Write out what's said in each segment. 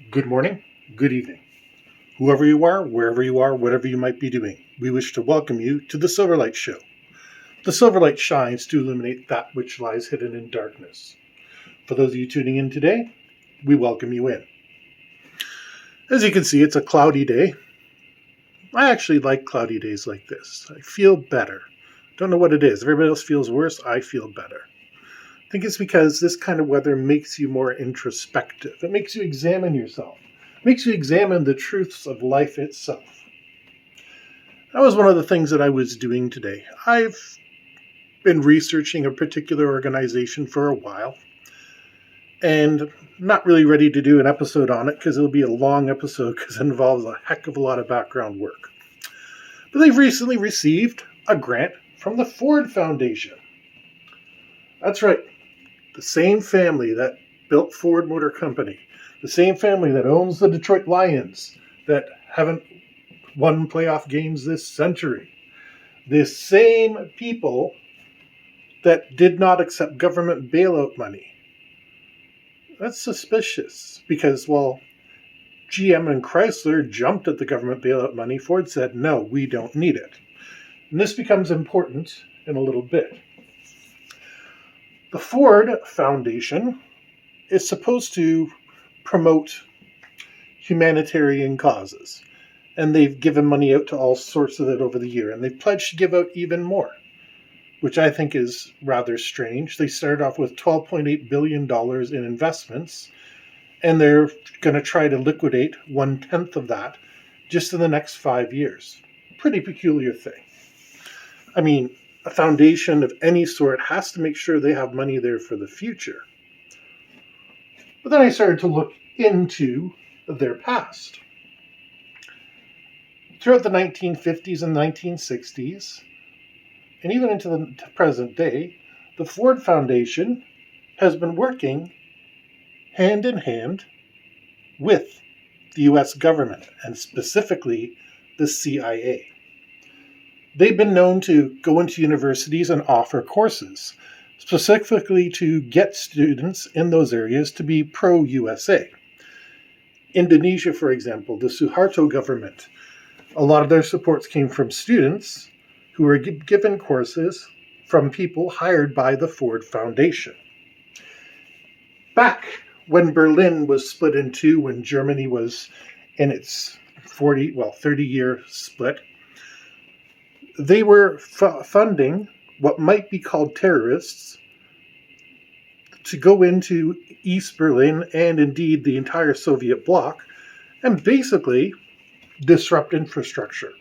Good morning, good evening. Whoever you are, wherever you are, whatever you might be doing, we wish to welcome you to the Silverlight Show. The Silverlight shines to illuminate that which lies hidden in darkness. For those of you tuning in today, we welcome you in. As you can see, it's a cloudy day. I actually like cloudy days like this. I feel better. Don't know what it is. Everybody else feels worse. I feel better. I think it's because this kind of weather makes you more introspective. It makes you examine yourself. It makes you examine the truths of life itself. That was one of the things that I was doing today. I've been researching a particular organization for a while and not really ready to do an episode on it because it'll be a long episode because it involves a heck of a lot of background work. But they've recently received a grant from the Ford Foundation. That's right. The same family that built Ford Motor Company, the same family that owns the Detroit Lions that haven't won playoff games this century, the same people that did not accept government bailout money. That's suspicious because, well, GM and Chrysler jumped at the government bailout money. Ford said, no, we don't need it. And this becomes important in a little bit. The Ford Foundation is supposed to promote humanitarian causes, and they've given money out to all sorts of it over the year, and they've pledged to give out even more, which I think is rather strange. They started off with $12.8 billion in investments, and they're going to try to liquidate 1/10 of that just in the next 5 years. Pretty peculiar thing. I mean, a foundation of any sort has to make sure they have money there for the future. But then I started to look into their past. Throughout the 1950s and 1960s, and even into the present day, the Ford Foundation has been working hand in hand with the US government, and specifically the CIA. They've been known to go into universities and offer courses, specifically to get students in those areas to be pro-USA. Indonesia, for example, the Suharto government, a lot of their supports came from students who were given courses from people hired by the Ford Foundation. Back when Berlin was split in two, when Germany was in its 30-year split, they were funding what might be called terrorists to go into East Berlin and indeed the entire Soviet bloc and basically disrupt infrastructure.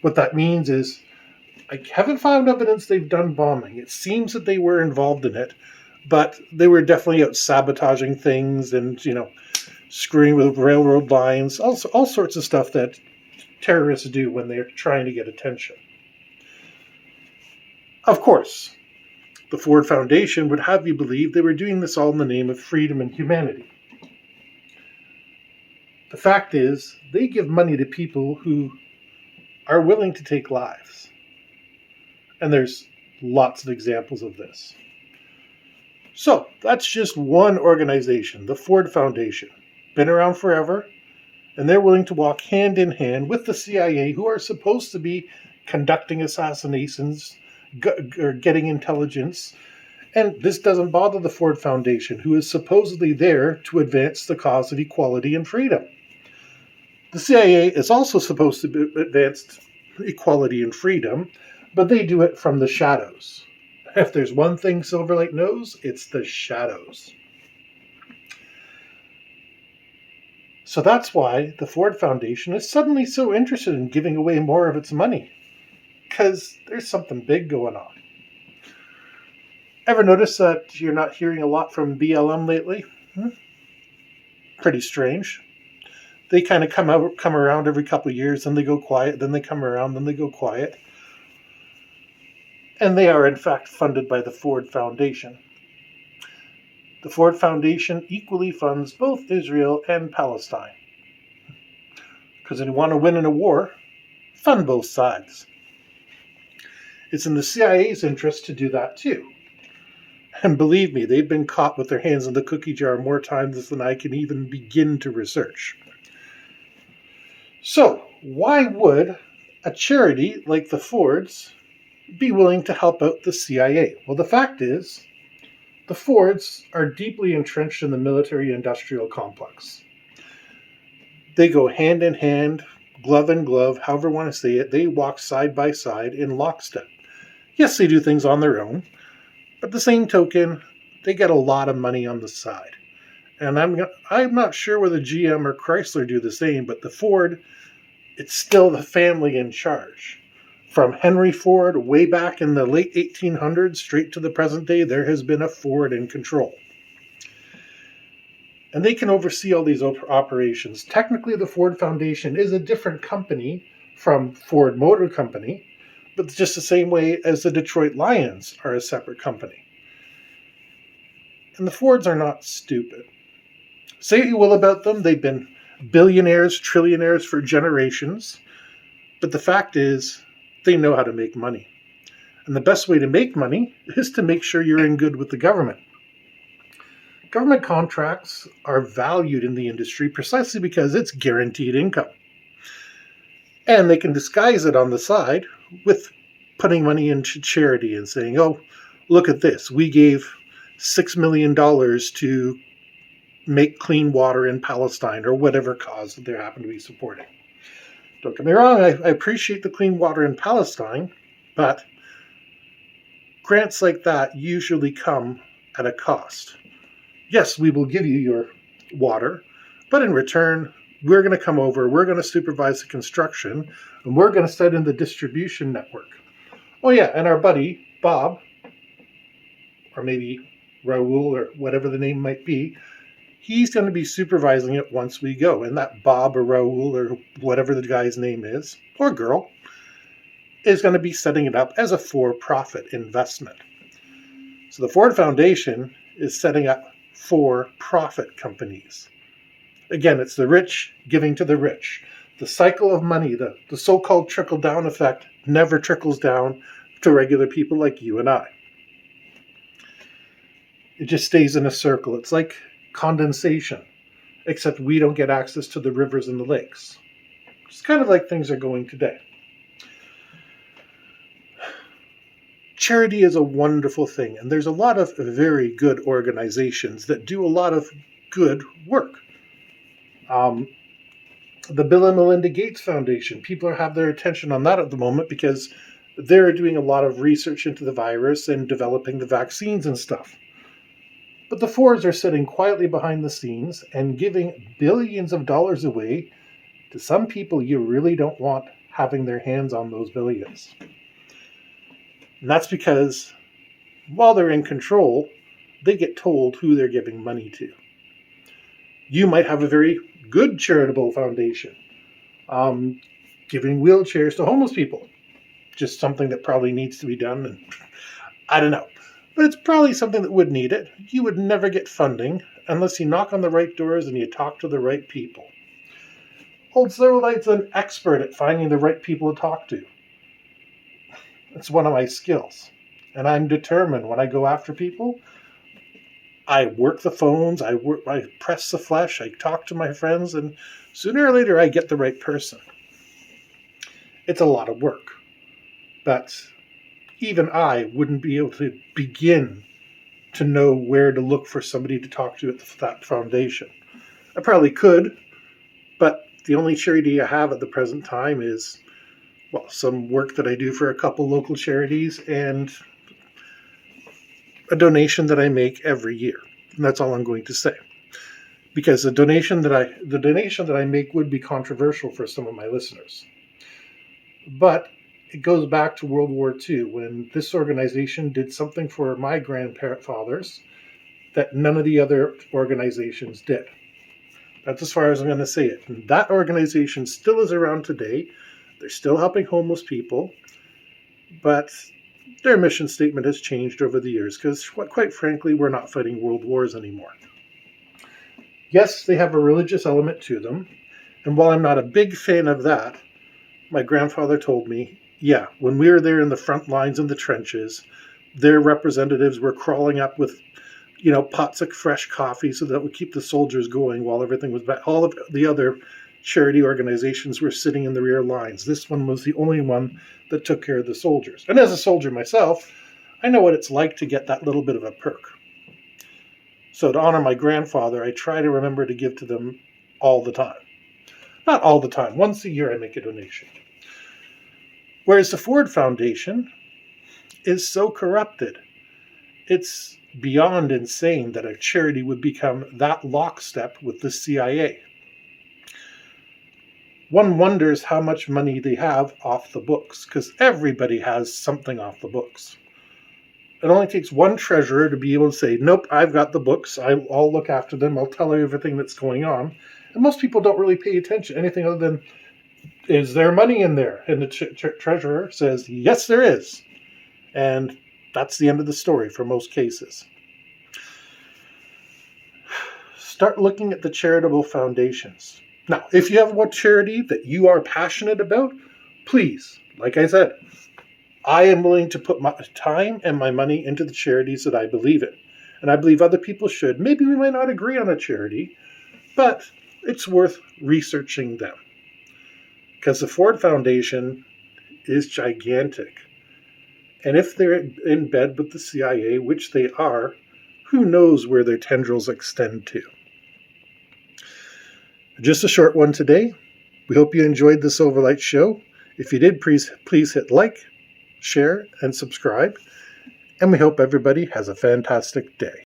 What that means is, I haven't found evidence they've done bombing. It seems that they were involved in it, but they were definitely out sabotaging things and, screwing with railroad lines, all sorts of stuff that terrorists do when they're trying to get attention. Of course, the Ford Foundation would have you believe they were doing this all in the name of freedom and humanity. The fact is, they give money to people who are willing to take lives. And there's lots of examples of this. So, that's just one organization, the Ford Foundation. Been around forever, and they're willing to walk hand in hand with the CIA, who are supposed to be conducting assassinations, or getting intelligence. And this doesn't bother the Ford Foundation, who is supposedly there to advance the cause of equality and freedom. The CIA is also supposed to advance equality and freedom, but they do it from the shadows. If there's one thing Silverlight knows, it's the shadows. So that's why the Ford Foundation is suddenly so interested in giving away more of its money, because there's something big going on. Ever notice that you're not hearing a lot from BLM lately? Pretty strange. They kind of come around every couple of years, then they go quiet, then they come around, then they go quiet. And they are in fact funded by the Ford Foundation. The Ford Foundation equally funds both Israel and Palestine. Because if you want to win in a war, fund both sides. It's in the CIA's interest to do that too. And believe me, they've been caught with their hands in the cookie jar more times than I can even begin to research. So, why would a charity like the Fords be willing to help out the CIA? Well, the fact is, the Fords are deeply entrenched in the military-industrial complex. They go hand in hand, glove in glove, however you want to say it. They walk side by side in lockstep. Yes, they do things on their own, but the same token, they get a lot of money on the side. And I'm not sure whether GM or Chrysler do the same, but the Ford, it's still the family in charge. From Henry Ford way back in the late 1800s straight to the present day, there has been a Ford in control. And they can oversee all these operations. Technically, the Ford Foundation is a different company from Ford Motor Company, but just the same way as the Detroit Lions are a separate company. And the Fords are not stupid. Say what you will about them, they've been billionaires, trillionaires for generations, but the fact is, they know how to make money. And the best way to make money is to make sure you're in good with the government. Government contracts are valued in the industry precisely because it's guaranteed income. And they can disguise it on the side with putting money into charity and saying, oh, look at this. We gave $6 million to make clean water in Palestine or whatever cause that they happen to be supporting. Don't get me wrong, I appreciate the clean water in Palestine, but grants like that usually come at a cost. Yes, we will give you your water, but in return, we're going to come over, we're going to supervise the construction, and we're going to set in the distribution network. Oh yeah, and our buddy, Bob, or maybe Raul, or whatever the name might be, he's going to be supervising it once we go. And that Bob or Raul or whatever the guy's name is, or girl, is going to be setting it up as a for-profit investment. So the Ford Foundation is setting up for-profit companies. Again, it's the rich giving to the rich. The cycle of money, the so-called trickle-down effect, never trickles down to regular people like you and I. It just stays in a circle. It's like condensation, except we don't get access to the rivers and the lakes. It's kind of like things are going today. Charity is a wonderful thing, and there's a lot of very good organizations that do a lot of good work. The Bill and Melinda Gates Foundation, people have their attention on that at the moment because they're doing a lot of research into the virus and developing the vaccines and stuff. But the Fords are sitting quietly behind the scenes and giving billions of dollars away to some people you really don't want having their hands on those billions. And that's because while they're in control, they get told who they're giving money to. You might have a very good charitable foundation, giving wheelchairs to homeless people. Just something that probably needs to be done, and I don't know. But it's probably something that would need it. You would never get funding unless you knock on the right doors and you talk to the right people. Old Silverlight's an expert at finding the right people to talk to. It's one of my skills. And I'm determined when I go after people, I work the phones, I press the flesh, I talk to my friends, and sooner or later I get the right person. It's a lot of work. But even I wouldn't be able to begin to know where to look for somebody to talk to at that foundation. I probably could, but the only charity I have at the present time is, well, some work that I do for a couple local charities and a donation that I make every year. And that's all I'm going to say. Because the donation that I make would be controversial for some of my listeners. But it goes back to World War II when this organization did something for my grandfathers that none of the other organizations did. That's as far as I'm going to say it. And that organization still is around today. They're still helping homeless people, but their mission statement has changed over the years because, quite frankly, we're not fighting world wars anymore. Yes, they have a religious element to them, and while I'm not a big fan of that, my grandfather told me, yeah, when we were there in the front lines in the trenches, their representatives were crawling up with, pots of fresh coffee so that would keep the soldiers going while everything was back. All of the other charity organizations were sitting in the rear lines. This one was the only one that took care of the soldiers. And as a soldier myself, I know what it's like to get that little bit of a perk. So to honor my grandfather, I try to remember to give to them all the time. Not all the time. Once a year I make a donation. Whereas the Ford Foundation is so corrupted, it's beyond insane that a charity would become that lockstep with the CIA. One wonders how much money they have off the books, because everybody has something off the books. It only takes one treasurer to be able to say, nope, I've got the books, I'll look after them, I'll tell you everything that's going on. And most people don't really pay attention to anything other than, is there money in there? And the treasurer says, yes, there is. And that's the end of the story for most cases. Start looking at the charitable foundations. Now, if you have one charity that you are passionate about, please, like I said, I am willing to put my time and my money into the charities that I believe in. And I believe other people should. Maybe we might not agree on a charity, but it's worth researching them. Because the Ford Foundation is gigantic. And if they're in bed with the CIA, which they are, who knows where their tendrils extend to. Just a short one today. We hope you enjoyed the Silverlight show. If you did, please hit like, share, and subscribe. And we hope everybody has a fantastic day.